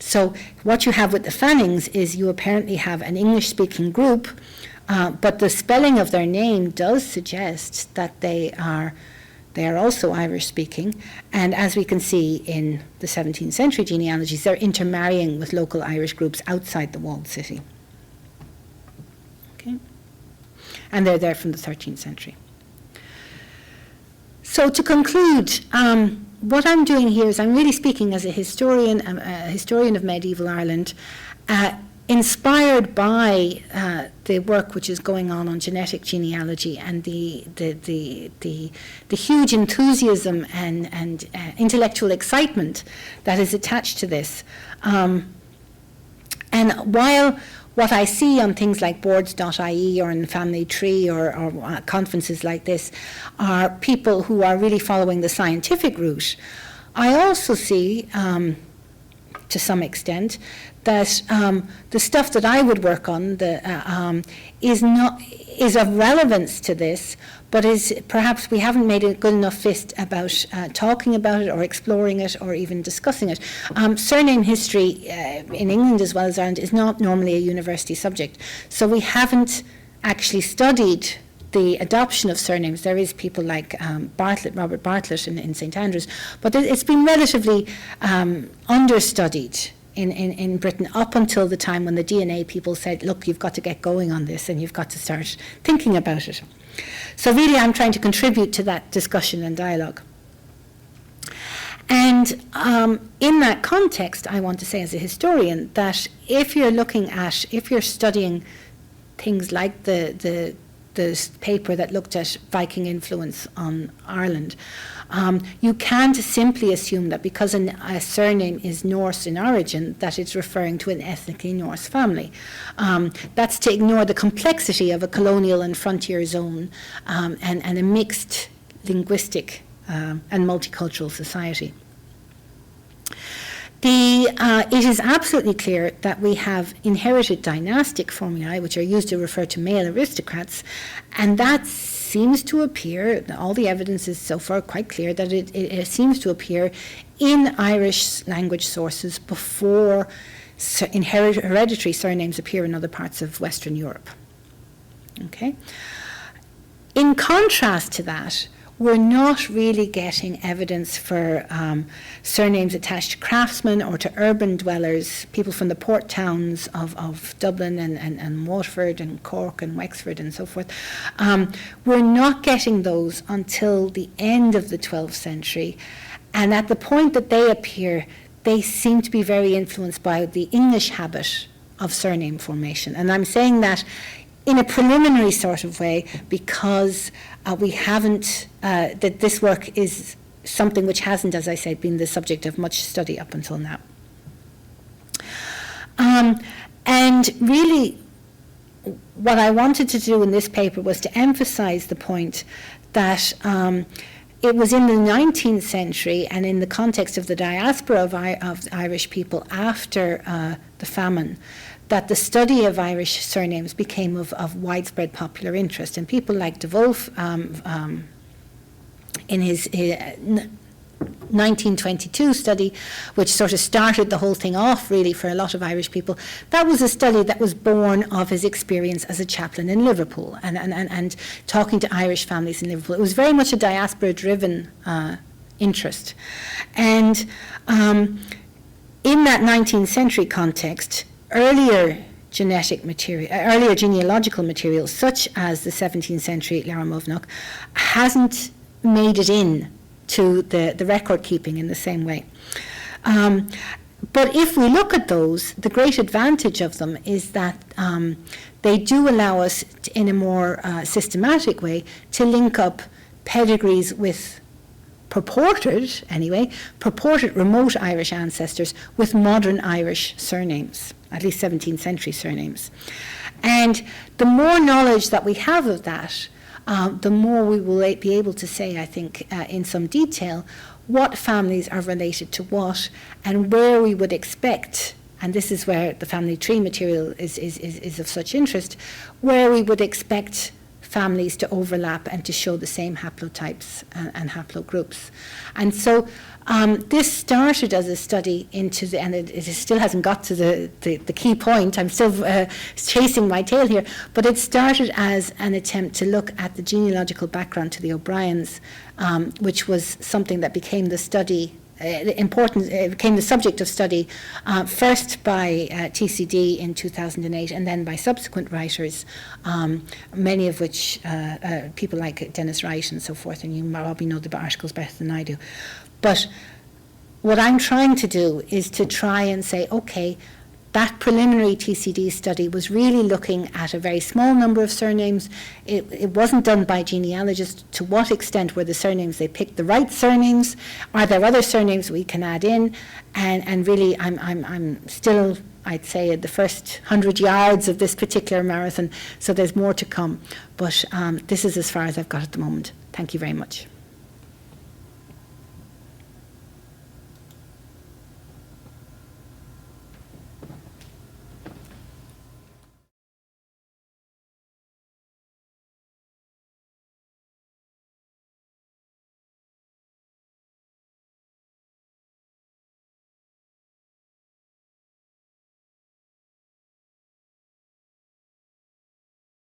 So what you have with the Fannings is you apparently have an English-speaking group, but the spelling of their name does suggest that they are also Irish-speaking, and as we can see in the 17th century genealogies, they're intermarrying with local Irish groups outside the walled city. Okay, and they're there from the 13th century. So to conclude, what I'm doing here is I'm really speaking as a historian of medieval Ireland, inspired by the work which is going on genetic genealogy and the huge enthusiasm and intellectual excitement that is attached to this. And while what I see on things like boards.ie or in Family Tree or conferences like this are people who are really following the scientific route, I also see, to some extent, that the stuff that I would work on is of relevance to this, but is perhaps we haven't made a good enough fist about talking about it or exploring it or even discussing it. Surname history in England as well as Ireland is not normally a university subject, so we haven't actually studied the adoption of surnames. There is people like Robert Bartlett in St Andrews, but it's been relatively understudied in Britain up until the time when the DNA people said, look, you've got to get going on this and you've got to start thinking about it. So really I'm trying to contribute to that discussion and dialogue. And in that context, I want to say as a historian that if you're studying things like the paper that looked at Viking influence on Ireland, you can't simply assume that because a surname is Norse in origin that it's referring to an ethnically Norse family. That's to ignore the complexity of a colonial and frontier zone and a mixed linguistic and multicultural society. It is absolutely clear that we have inherited dynastic formulae which are used to refer to male aristocrats, and that seems to appear, all the evidence is so far quite clear, that it seems to appear in Irish language sources before hereditary surnames appear in other parts of Western Europe. Okay? In contrast to that, we're not really getting evidence for surnames attached to craftsmen or to urban dwellers, people from the port towns of Dublin and Waterford and Cork and Wexford and so forth. We're not getting those until the end of the 12th century. And at the point that they appear, they seem to be very influenced by the English habit of surname formation. And I'm saying that in a preliminary sort of way because we haven't, that this work is something which hasn't, as I said, been the subject of much study up until now. And really, what I wanted to do in this paper was to emphasize the point that it was in the 19th century and in the context of the diaspora of Irish people after the famine that the study of Irish surnames became of widespread popular interest. And people like De Wolf, in his 1922 study, which sort of started the whole thing off really for a lot of Irish people, that was a study that was born of his experience as a chaplain in Liverpool and talking to Irish families in Liverpool. It was very much a diaspora-driven interest. And in that 19th century context, earlier genetic material, earlier genealogical material, such as the 17th century Laramovnok, hasn't made it in to the record keeping in the same way. But if we look at those, the great advantage of them is that they do allow us in a more systematic way to link up pedigrees with purported remote Irish ancestors with modern Irish surnames, at least 17th century surnames. And the more knowledge that we have of that, the more we will be able to say, I think, in some detail, what families are related to what, and where we would expect, and this is where the family tree material is of such interest, where we would expect families to overlap and to show the same haplotypes and haplogroups. And so this started as a study into the, and it still hasn't got to the key point, I'm still chasing my tail here, but it started as an attempt to look at the genealogical background to the O'Briens, which was something that became the study it became the subject of study first by TCD in 2008 and then by subsequent writers, many of which people like Dennis Wright and so forth, and you probably know the articles better than I do. But what I'm trying to do is to try and say, okay, that preliminary TCD study was really looking at a very small number of surnames. It wasn't done by genealogists. To what extent were the surnames, they picked the right surnames? Are there other surnames we can add in? And really, I'm still, I'd say, at the first 100 yards of this particular marathon, so there's more to come. But this is as far as I've got at the moment. Thank you very much.